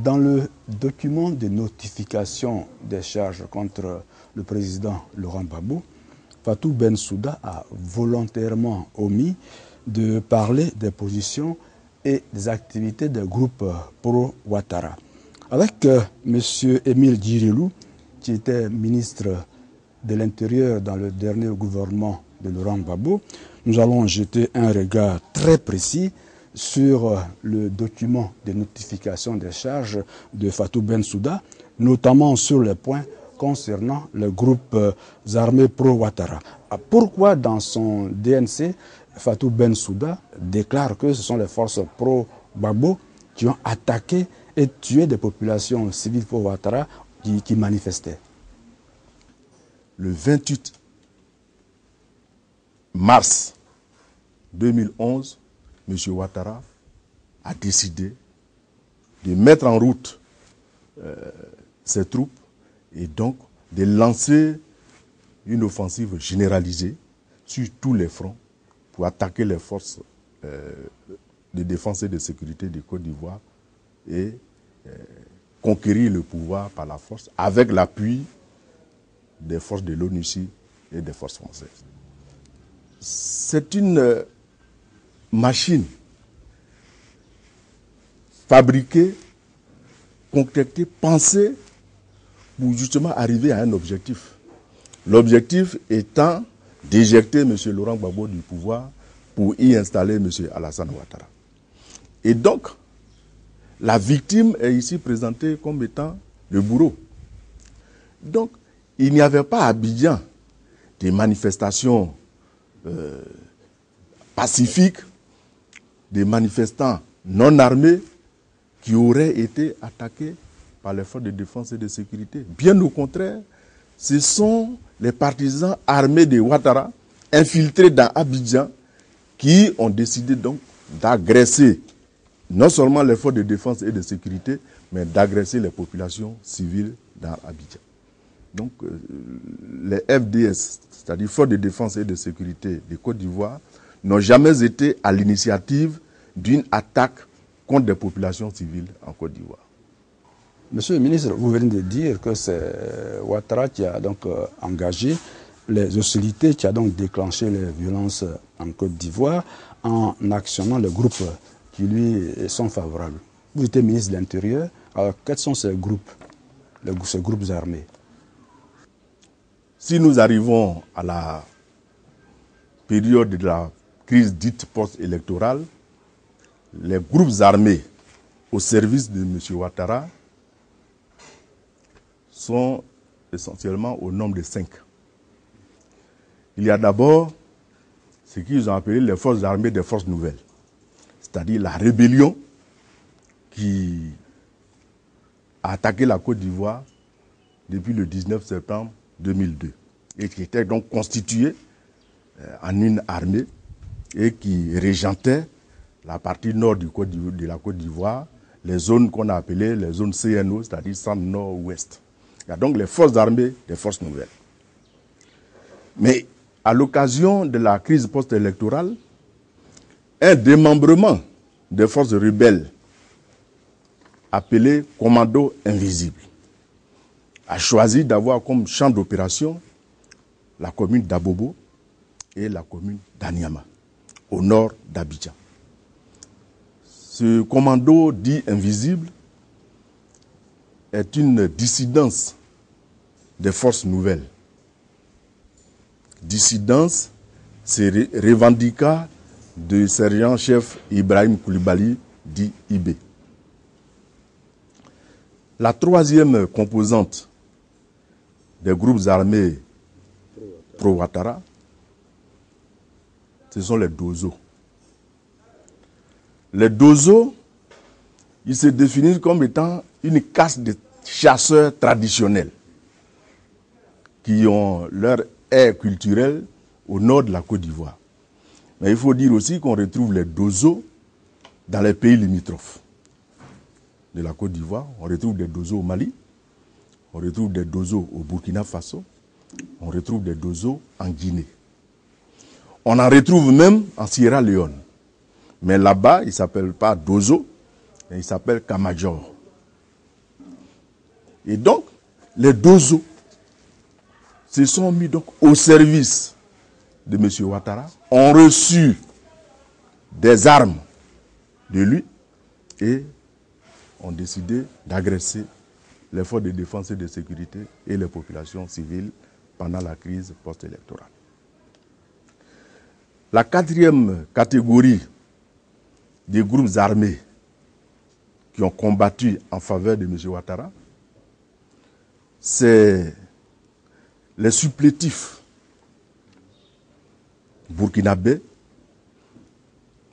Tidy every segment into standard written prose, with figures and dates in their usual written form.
Dans le document de notification des charges contre le président Laurent Gbagbo, Fatou Bensouda a volontairement omis de parler des positions et des activités des groupes pro-Ouattara. Avec M. Émile Djirilou, qui était ministre de l'Intérieur dans le dernier gouvernement de Laurent Gbagbo, nous allons jeter un regard très précis sur le document de notification des charges de Fatou Bensouda, notamment sur les points concernant les groupes armés pro-Ouattara. Pourquoi dans son DNC, Fatou Bensouda déclare que ce sont les forces pro-Gbagbo qui ont attaqué et tué des populations civiles pro-Ouattara qui manifestaient? Le 28 mars 2011, M. Ouattara a décidé de mettre en route ses troupes et donc de lancer une offensive généralisée sur tous les fronts pour attaquer les forces de défense et de sécurité de Côte d'Ivoire et conquérir le pouvoir par la force avec l'appui des forces de l'ONUCI et des forces françaises. C'est une machine fabriquée, concoctée, pensée pour justement arriver à un objectif. L'objectif étant d'éjecter M. Laurent Gbagbo du pouvoir pour y installer M. Alassane Ouattara. Et donc, la victime est ici présentée comme étant le bourreau. Donc, il n'y avait pas à Abidjan des manifestations pacifiques, des manifestants non armés qui auraient été attaqués par les forces de défense et de sécurité. Bien au contraire, ce sont les partisans armés de Ouattara, infiltrés dans Abidjan, qui ont décidé donc d'agresser non seulement les forces de défense et de sécurité, mais d'agresser les populations civiles dans Abidjan. Donc, les FDS, c'est-à-dire Forces de défense et de sécurité de Côte d'Ivoire, n'ont jamais été à l'initiative d'une attaque contre des populations civiles en Côte d'Ivoire. Monsieur le ministre, vous venez de dire que c'est Ouattara qui a donc engagé les hostilités, qui a donc déclenché les violences en Côte d'Ivoire en actionnant les groupes qui lui sont favorables. Vous êtes ministre de l'Intérieur, alors quels sont ces groupes armés? Si nous arrivons à la période de la crise dite post-électorale, les groupes armés au service de M. Ouattara sont essentiellement au nombre de 5. Il y a d'abord ce qu'ils ont appelé les forces armées des forces nouvelles, c'est-à-dire la rébellion qui a attaqué la Côte d'Ivoire depuis le 19 septembre 2002 et qui était donc constituée en une armée et qui régentait la partie nord de la Côte d'Ivoire, les zones qu'on a appelées les zones CNO, c'est-à-dire centre-nord-ouest. Il y a donc les forces armées des forces nouvelles. Mais à l'occasion de la crise post-électorale, un démembrement des forces rebelles appelé Commando Invisible a choisi d'avoir comme champ d'opération la commune d'Abobo et la commune d'Aniama, au nord d'Abidjan. Ce commando dit invisible est une dissidence des forces nouvelles. Dissidence, c'est revendicat de sergent-chef Ibrahim Koulibaly, dit IB. La troisième composante des groupes armés pro-Ouattara, ce sont les Dozo. Les Dozo, ils se définissent comme étant une caste de chasseurs traditionnels qui ont leur aire culturelle au nord de la Côte d'Ivoire. Mais il faut dire aussi qu'on retrouve les Dozo dans les pays limitrophes de la Côte d'Ivoire. On retrouve des Dozo au Mali, on retrouve des Dozo au Burkina Faso, on retrouve des Dozo en Guinée. On en retrouve même en Sierra Leone. Mais là-bas, il ne s'appelle pas Dozo, mais il s'appelle Kamajor. Et donc, les Dozo se sont mis donc au service de M. Ouattara, ont reçu des armes de lui et ont décidé d'agresser les forces de défense et de sécurité et les populations civiles pendant la crise post-électorale. La quatrième catégorie des groupes armés qui ont combattu en faveur de M. Ouattara, c'est les supplétifs burkinabés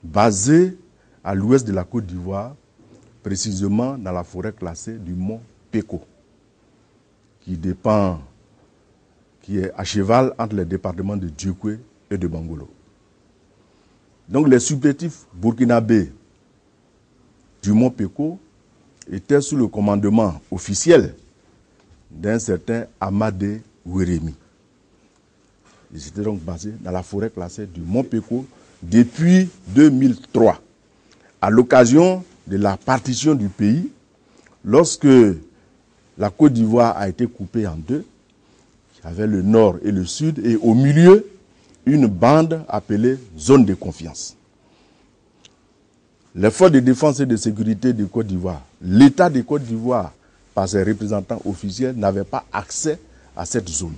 basés à l'ouest de la Côte d'Ivoire, précisément dans la forêt classée du mont Péco, qui est à cheval entre les départements de Djoukwé et de Bangolo. Donc les supplétifs burkinabés du mont Péco étaient sous le commandement officiel d'un certain Amadé Ouérémi. Ils étaient donc basés dans la forêt classée du mont Péco depuis 2003. À l'occasion de la partition du pays, lorsque la Côte d'Ivoire a été coupée en deux, il y avait le nord et le sud, et au milieu, une bande appelée zone de confiance. Les forces de défense et de sécurité de Côte d'Ivoire, l'État de Côte d'Ivoire, par ses représentants officiels, n'avait pas accès à cette zone.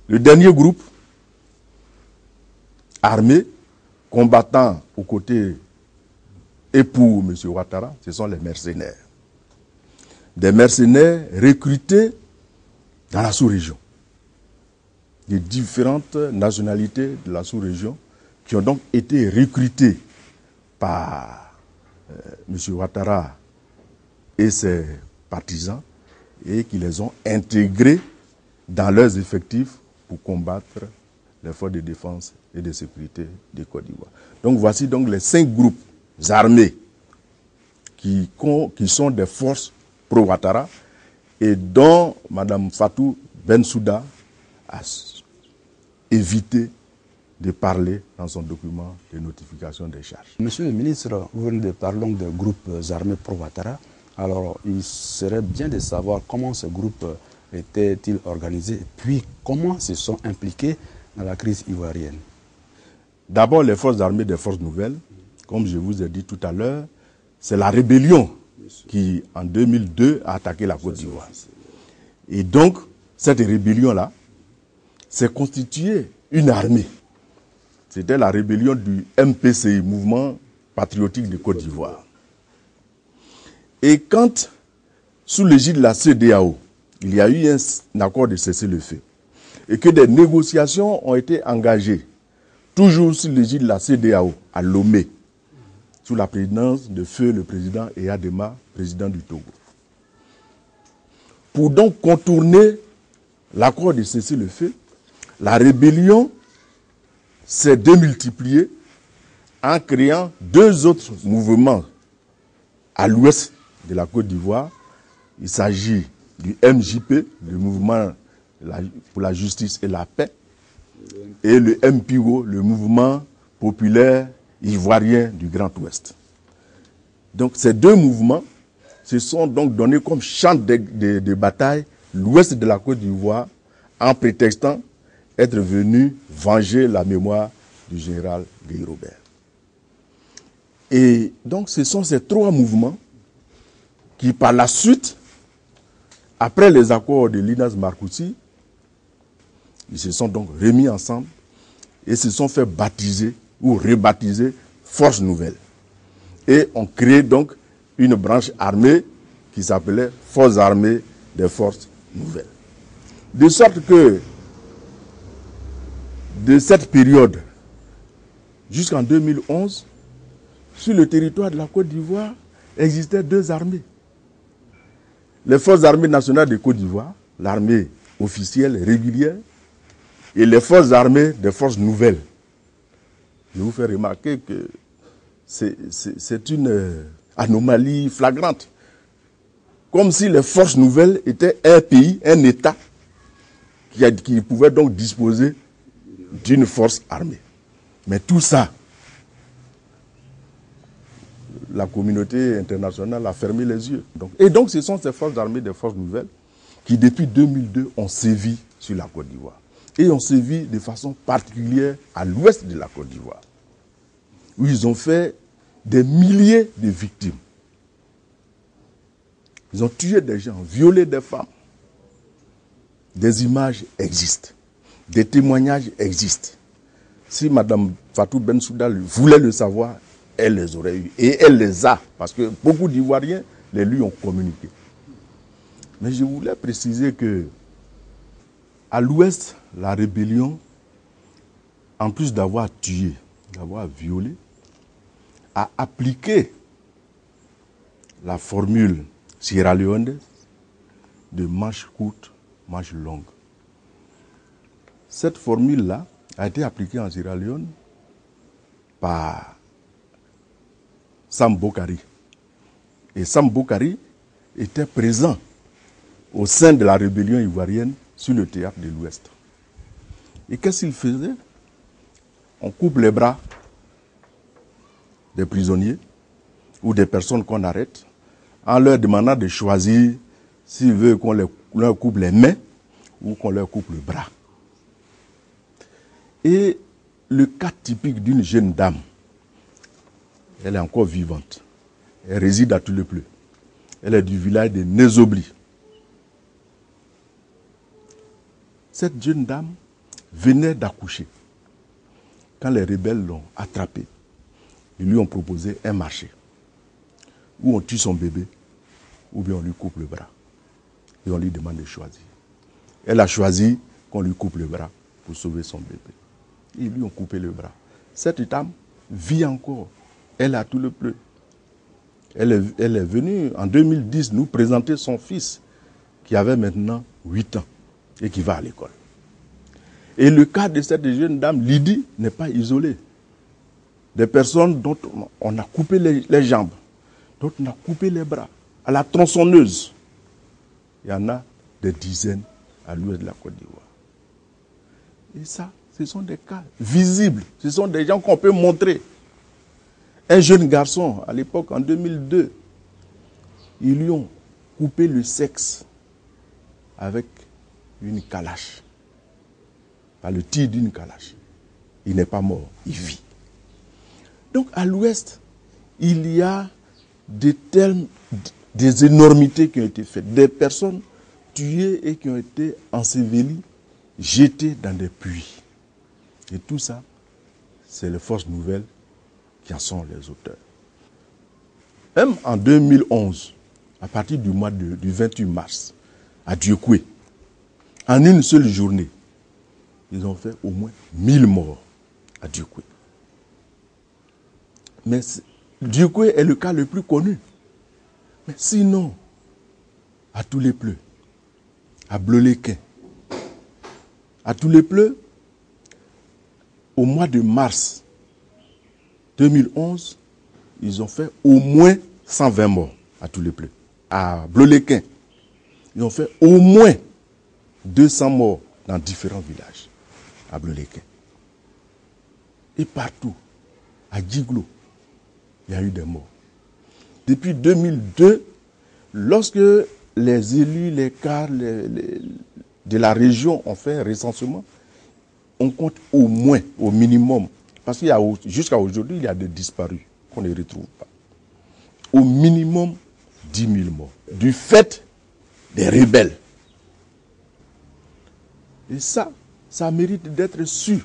Le dernier groupe armé, combattant aux côtés et pour M. Ouattara, ce sont les mercenaires. Des mercenaires recrutés dans la sous-région. Des différentes nationalités de la sous-région qui ont donc été recrutés par M. Ouattara et ses partisans et qui les ont intégrés dans leurs effectifs pour combattre les forces de défense et de sécurité de Côte d'Ivoire. Donc voici donc les 5 groupes armés qui sont des forces pro-Ouattara et dont Mme Fatou Bensouda a évité de parler dans son document de notification des charges. Monsieur le ministre, vous venez de parler de groupes armés pro-Ouattara. Alors, il serait bien de savoir comment ces groupes étaient-ils organisés et puis comment se sont impliqués dans la crise ivoirienne. D'abord, les forces armées des forces nouvelles, comme je vous ai dit tout à l'heure, c'est la rébellion qui, en 2002, a attaqué la Côte d'Ivoire. Et donc, cette rébellion-là s'est constituée une armée. C'était la rébellion du MPCI, Mouvement Patriotique de Côte d'Ivoire. Et quand, sous l'égide de la CEDEAO, il y a eu un accord de cessez-le-feu, et que des négociations ont été engagées, toujours sous l'égide de la CEDEAO, à Lomé, sous la présidence de feu le président Eyadema, président du Togo. Pour donc contourner l'accord de cessez-le-feu, la rébellion s'est démultipliée en créant 2 autres mouvements à l'ouest de la Côte d'Ivoire. Il s'agit du MJP, le mouvement pour la justice et la paix, et le MPIO, le mouvement populaire ivoirien du Grand Ouest. Donc ces 2 mouvements se sont donc donnés comme champ de bataille l'ouest de la Côte d'Ivoire en prétextant être venus venger la mémoire du général Guy Robert. Et donc ce sont ces 3 mouvements qui par la suite, après les accords de Linas Marcoussi, ils se sont donc remis ensemble et se sont fait baptiser ou rebaptiser Forces Nouvelles. Et ont créé donc une branche armée qui s'appelait Forces armées des Forces Nouvelles. De sorte que, de cette période jusqu'en 2011, sur le territoire de la Côte d'Ivoire, existaient 2 armées. Les Forces armées nationales de Côte d'Ivoire, l'armée officielle régulière, et les Forces armées des Forces Nouvelles. Je vous fais remarquer que c'est une anomalie flagrante. Comme si les Forces Nouvelles étaient un pays, un État, qui pouvait donc disposer d'une force armée. Mais tout ça, la communauté internationale a fermé les yeux. Et donc ce sont ces forces armées des Forces Nouvelles qui depuis 2002 ont sévi sur la Côte d'Ivoire. Et ont sévi de façon particulière à l'ouest de la Côte d'Ivoire, où ils ont fait des milliers de victimes. Ils ont tué des gens, violé des femmes. Des images existent, des témoignages existent. Si Mme Fatou Bensouda voulait le savoir, elle les aurait eus. Et elle les a, parce que beaucoup d'Ivoiriens les lui ont communiqué. Mais je voulais préciser que à l'ouest, la rébellion, en plus d'avoir tué, d'avoir violé, a appliqué la formule sierra-léonaise de manche courte, manche longue. Cette formule-là a été appliquée en Sierra Leone par Sam Bokari. Et Sam Bokari était présent au sein de la rébellion ivoirienne sur le théâtre de l'Ouest. Et qu'est-ce qu'il faisait? On coupe les bras des prisonniers ou des personnes qu'on arrête en leur demandant de choisir s'ils veulent qu'on leur coupe les mains ou qu'on leur coupe le bras. Et le cas typique d'une jeune dame, elle est encore vivante. Elle réside à Tulepleu. Elle est du village de Nézobli. Cette jeune dame venait d'accoucher. Quand les rebelles l'ont attrapée, ils lui ont proposé un marché où on tue son bébé ou bien on lui coupe le bras. Et on lui demande de choisir. Elle a choisi qu'on lui coupe le bras pour sauver son bébé. Et ils lui ont coupé le bras. Cette dame vit encore. Elle a tout le pleu. Elle est venue en 2010 nous présenter son fils qui avait maintenant 8 ans et qui va à l'école. Et le cas de cette jeune dame, Lydie, n'est pas isolé. Des personnes dont on a coupé les jambes, dont on a coupé les bras, à la tronçonneuse. Il y en a des dizaines à l'ouest de la Côte d'Ivoire. Et ça, ce sont des cas visibles. Ce sont des gens qu'on peut montrer. Un jeune garçon, à l'époque, en 2002, ils lui ont coupé le sexe avec une calache. Par le tir d'une calache. Il n'est pas mort, il vit. Donc à l'ouest, il y a des énormités qui ont été faites. Des personnes tuées et qui ont été ensevelies, jetées dans des puits. Et tout ça, c'est les forces nouvelles qui en sont les auteurs. Même en 2011, à partir du mois du 28 mars, à Dieukwé, en une seule journée, ils ont fait au moins 1000 morts à Dieukwé. Mais Dieukwé est le cas le plus connu. Mais sinon, à Tulepleu, à Bleu-les-Quais, à Tulepleu, au mois de mars 2011, ils ont fait au moins 120 morts à Tulepleu. À Bleu-les-Quais, ils ont fait au moins 200 morts dans différents villages à Bleu-les-Quais. Et partout, à Djiglo, il y a eu des morts. Depuis 2002, lorsque les élus, les cadres de la région ont fait un recensement, on compte au moins, au minimum, parce qu'il y a jusqu'à aujourd'hui, il y a des disparus qu'on ne retrouve pas. Au minimum 10 000 morts, du fait des rebelles. Et ça mérite d'être su.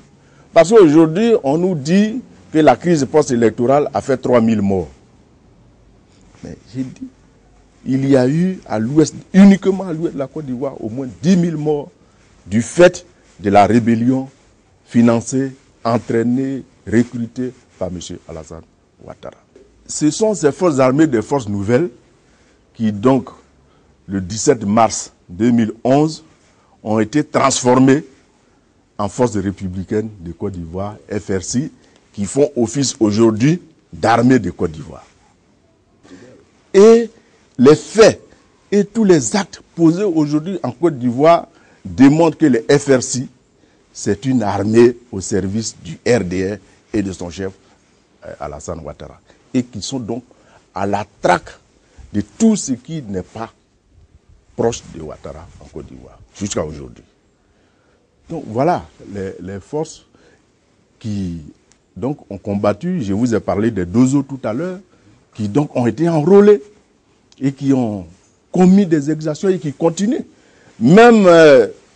Parce qu'aujourd'hui, on nous dit que la crise post-électorale a fait 3 000 morts. Mais j'ai dit, il y a eu à l'ouest, uniquement à l'ouest de la Côte d'Ivoire, au moins 10 000 morts du fait de la rébellion financée, entraînée, recrutée par M. Alassane Ouattara. Ce sont ces forces armées des forces nouvelles qui, donc, le 17 mars 2011, ont été transformées en forces républicaines de Côte d'Ivoire, FRC, qui font office aujourd'hui d'armée de Côte d'Ivoire. Et les faits et tous les actes posés aujourd'hui en Côte d'Ivoire démontrent que le FRC, c'est une armée au service du RDR et de son chef Alassane Ouattara. Et qui sont donc à la traque de tout ce qui n'est pas proche de Ouattara en Côte d'Ivoire, jusqu'à aujourd'hui. Donc voilà les forces qui donc, ont combattu. Je vous ai parlé des Dozo tout à l'heure, qui donc ont été enrôlés et qui ont commis des exactions et qui continuent. Même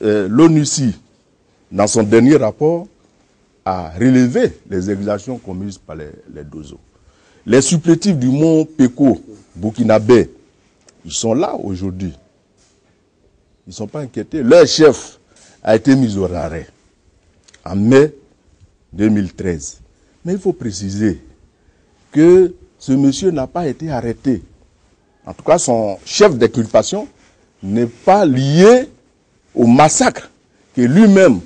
l'ONUCI, dans son dernier rapport, a relevé les exactions commises par les Dozo. Les supplétifs du mont Peko, burkinabé, ils sont là aujourd'hui. Ils ne sont pas inquiétés. Leur chef a été mis au arrêt en mai 2013. Mais il faut préciser que ce monsieur n'a pas été arrêté. En tout cas, son chef d'inculpation n'est pas lié au massacre que lui-même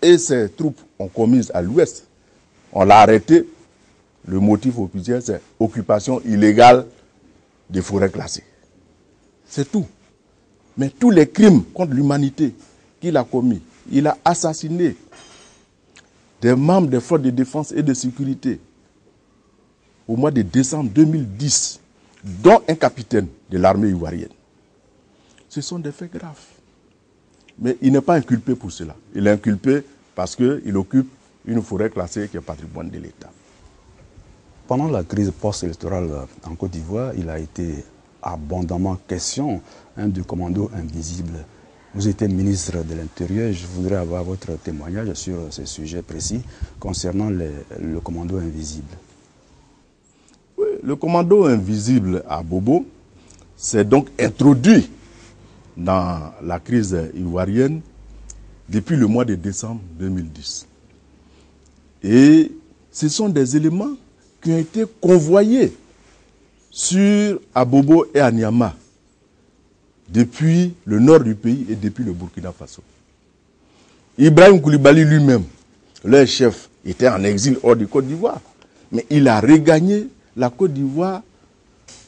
et ses troupes ont commis à l'ouest. On l'a arrêté. Le motif officiel, c'est occupation illégale des forêts classées. C'est tout. Mais tous les crimes contre l'humanité qu'il a commis, il a assassiné des membres des forces de défense et de sécurité au mois de décembre 2010, dont un capitaine de l'armée ivoirienne. Ce sont des faits graves. Mais il n'est pas inculpé pour cela. Il est inculpé parce qu'il occupe une forêt classée qui est patrimoine de l'État. Pendant la crise post-électorale en Côte d'Ivoire, il a été abondamment question du commando invisible. Vous étiez ministre de l'Intérieur. Je voudrais avoir votre témoignage sur ce sujet précis concernant le commando invisible. Oui, le commando invisible à Bobo s'est donc introduit dans la crise ivoirienne depuis le mois de décembre 2010. Et ce sont des éléments qui ont été convoyés sur Abobo et à Niamey depuis le nord du pays et depuis le Burkina Faso. Ibrahim Koulibaly lui-même, leur chef, était en exil hors du Côte d'Ivoire. Mais il a regagné la Côte d'Ivoire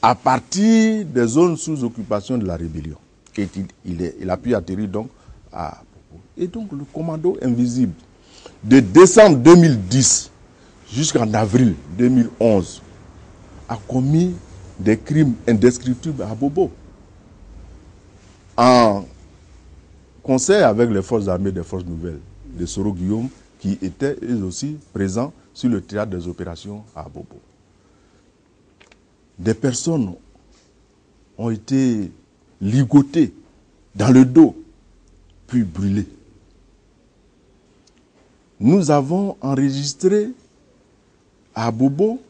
à partir des zones sous occupation de la rébellion. Et il a pu atterrir donc à Bobo. Et donc le commando invisible, de décembre 2010 jusqu'en avril 2011, a commis des crimes indescriptibles à Bobo. En concert avec les forces armées des forces nouvelles de Soro Guillaume, qui étaient eux aussi présents sur le théâtre des opérations à Bobo. Des personnes ont été ligotées dans le dos, puis brûlées. Nous avons enregistré à Bobo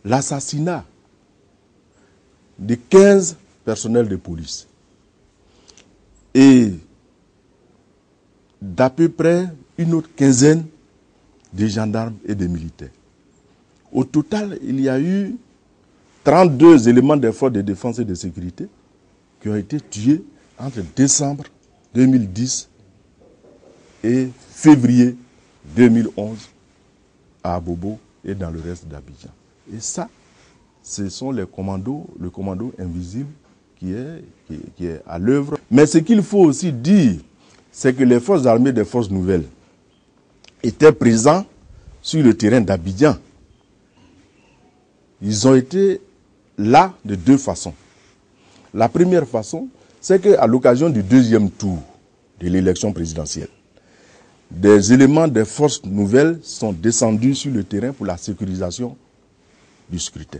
l'assassinat de 15 personnels de police et d'à peu près une autre quinzaine de gendarmes et de militaires. Au total, il y a eu 32 éléments des forces de défense et de sécurité qui ont été tués entre décembre 2010 et février 2011 à Bobo et dans le reste d'Abidjan. Et ça, ce sont le commando invisible qui est à l'œuvre. Mais ce qu'il faut aussi dire, c'est que les forces armées des forces nouvelles étaient présents sur le terrain d'Abidjan. Ils ont été là de deux façons. La première façon, c'est qu'à l'occasion du deuxième tour de l'élection présidentielle, des éléments des forces nouvelles sont descendus sur le terrain pour la sécurisation du scrutin.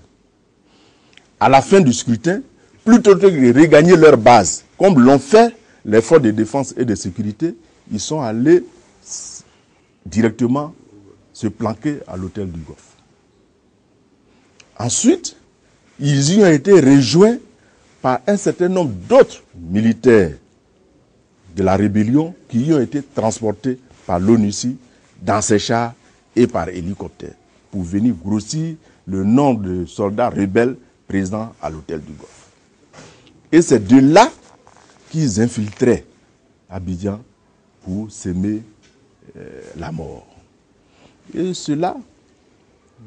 À la fin du scrutin, plutôt que de regagner leur base, comme l'ont fait les forces de défense et de sécurité, ils sont allés directement se planquer à l'hôtel du Golfe. Ensuite, ils y ont été rejoints par un certain nombre d'autres militaires de la rébellion qui y ont été transportés par l'ONUCI dans ces chars et par hélicoptère pour venir grossir le nombre de soldats rebelles présents à l'hôtel du Golfe. Et c'est de là qu'ils infiltraient Abidjan pour semer la mort. Et cela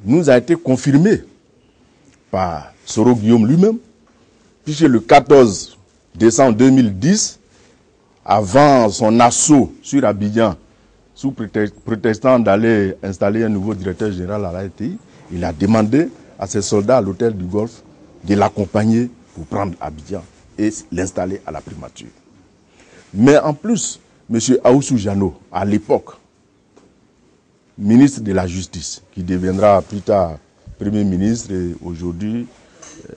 nous a été confirmé par Soro Guillaume lui-même, puisque le 14 décembre 2010, avant son assaut sur Abidjan, sous prétextant d'aller installer un nouveau directeur général à la RTI, il a demandé à ses soldats à l'hôtel du Golfe de l'accompagner pour prendre Abidjan. et l'installer à la primature. Mais en plus, M. Aoussou Jano, à l'époque, ministre de la Justice, qui deviendra plus tard Premier ministre et aujourd'hui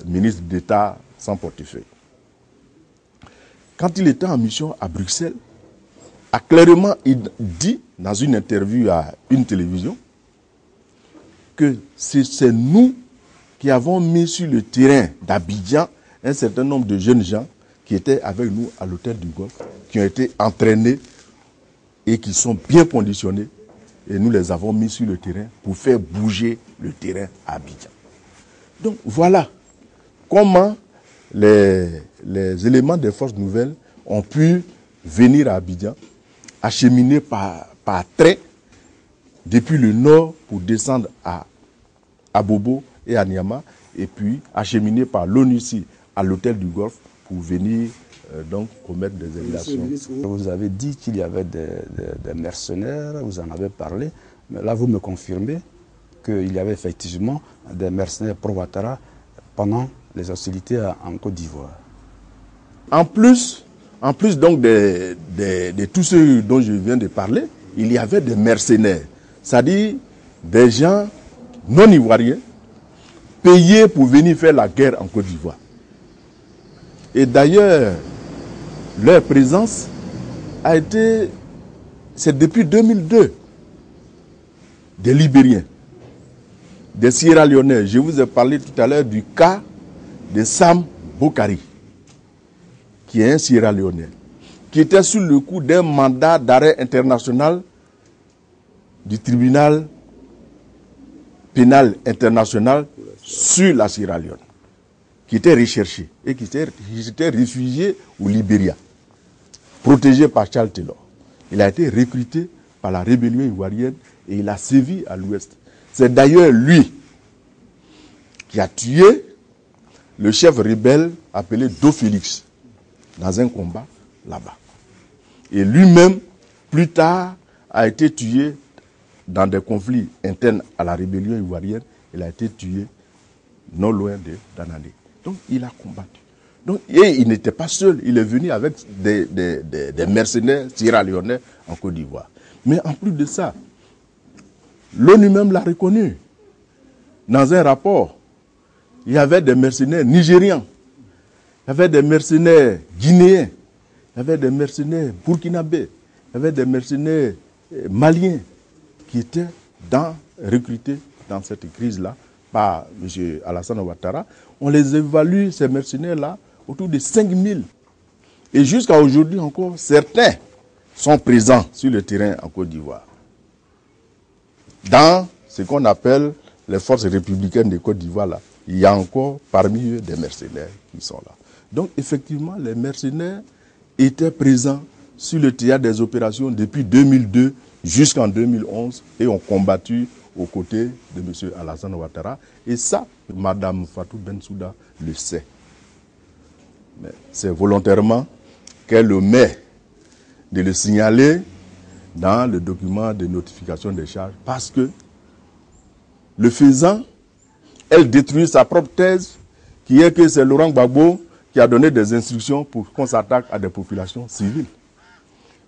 ministre d'État sans portefeuille. Quand il était en mission à Bruxelles, a clairement dit dans une interview à une télévision que c'est nous qui avons mis sur le terrain d'Abidjan un certain nombre de jeunes gens qui étaient avec nous à l'hôtel du Golfe, qui ont été entraînés et qui sont bien conditionnés. Et nous les avons mis sur le terrain pour faire bouger le terrain à Abidjan. Donc voilà comment les éléments des forces nouvelles ont pu venir à Abidjan, acheminer par train depuis le nord pour descendre à Bobo et à Niama, et puis acheminer par l'ONUCI à l'hôtel du Golfe pour venir donc commettre des exactions. Vous avez dit qu'il y avait des mercenaires, vous en avez parlé, mais là vous me confirmez qu'il y avait effectivement des mercenaires pro-Ouattara pendant les hostilités en Côte d'Ivoire. En plus donc de tous ceux dont je viens de parler, il y avait des mercenaires, c'est-à-dire des gens non ivoiriens payés pour venir faire la guerre en Côte d'Ivoire. Et d'ailleurs, leur présence a été, c'est depuis 2002, des Libériens, des Sierra Leonais. Je vous ai parlé tout à l'heure du cas de Sam Bokari, qui est un Sierra Leonais, qui était sous le coup d'un mandat d'arrêt international du tribunal pénal international sur la Sierra Leone, qui était recherché et qui s'était réfugié au Libéria, protégé par Charles Taylor. Il a été recruté par la rébellion ivoirienne et il a sévi à l'ouest. C'est d'ailleurs lui qui a tué le chef rebelle appelé Do Félix dans un combat là-bas. Et lui-même, plus tard, a été tué dans des conflits internes à la rébellion ivoirienne. Il a été tué non loin de Danané. Donc il a combattu. Donc, et il n'était pas seul, il est venu avec des mercenaires sierra-léonais en Côte d'Ivoire. Mais en plus de ça, l'ONU même l'a reconnu. Dans un rapport, il y avait des mercenaires nigérians, il y avait des mercenaires guinéens, il y avait des mercenaires burkinabés, il y avait des mercenaires maliens qui étaient recrutés dans cette crise-là par M. Alassane Ouattara. On les évalue, ces mercenaires-là, autour de 5000. Et jusqu'à aujourd'hui encore, certains sont présents sur le terrain en Côte d'Ivoire. Dans ce qu'on appelle les forces républicaines de Côte d'Ivoire, là, il y a encore parmi eux des mercenaires qui sont là. Donc effectivement, les mercenaires étaient présents sur le théâtre des opérations depuis 2002 jusqu'en 2011 et ont combattu aux côtés de M. Alassane Ouattara. Et ça, Mme Fatou Bensouda le sait. Mais c'est volontairement qu'elle omet de le signaler dans le document de notification des charges parce que, le faisant, elle détruit sa propre thèse qui est que c'est Laurent Gbagbo qui a donné des instructions pour qu'on s'attaque à des populations civiles.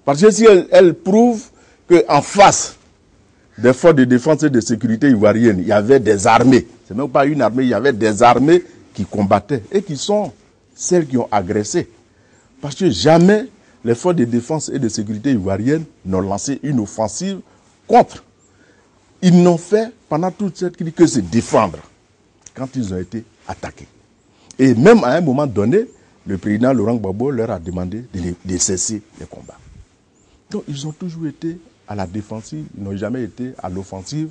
Parce que si elle prouve qu'en face des forces de défense et de sécurité ivoiriennes, il y avait des armées, c'est même pas une armée, il y avait des armées qui combattaient et qui sont celles qui ont agressé. Parce que jamais les forces de défense et de sécurité ivoiriennes n'ont lancé une offensive contre. Ils n'ont fait pendant toute cette crise que se défendre quand ils ont été attaqués. Et même à un moment donné, le président Laurent Gbagbo leur a demandé de cesser les combats. Donc ils ont toujours été à la défensive, ils n'ont jamais été à l'offensive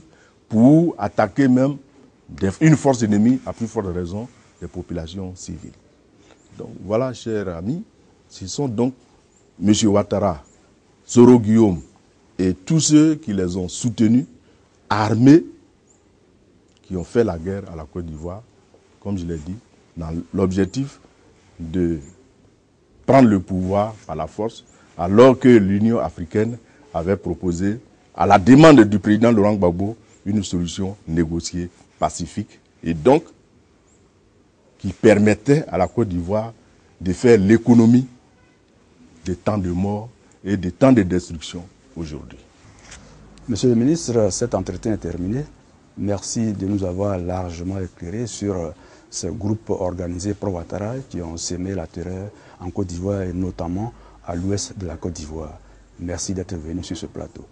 pour attaquer même une force ennemie, à plus forte raison, des populations civiles. Donc voilà, chers amis, ce sont donc M. Ouattara, Soro Guillaume et tous ceux qui les ont soutenus, armés, qui ont fait la guerre à la Côte d'Ivoire, comme je l'ai dit, dans l'objectif de prendre le pouvoir par la force, alors que l'Union africaine avait proposé, à la demande du président Laurent Gbagbo, une solution négociée, pacifique, et donc qui permettait à la Côte d'Ivoire de faire l'économie des temps de mort et des temps de destruction aujourd'hui. Monsieur le ministre, cet entretien est terminé. Merci de nous avoir largement éclairé sur ces groupes organisés pro-Ouattara qui ont sémé la terreur en Côte d'Ivoire et notamment à l'ouest de la Côte d'Ivoire. Merci d'être venu sur ce plateau.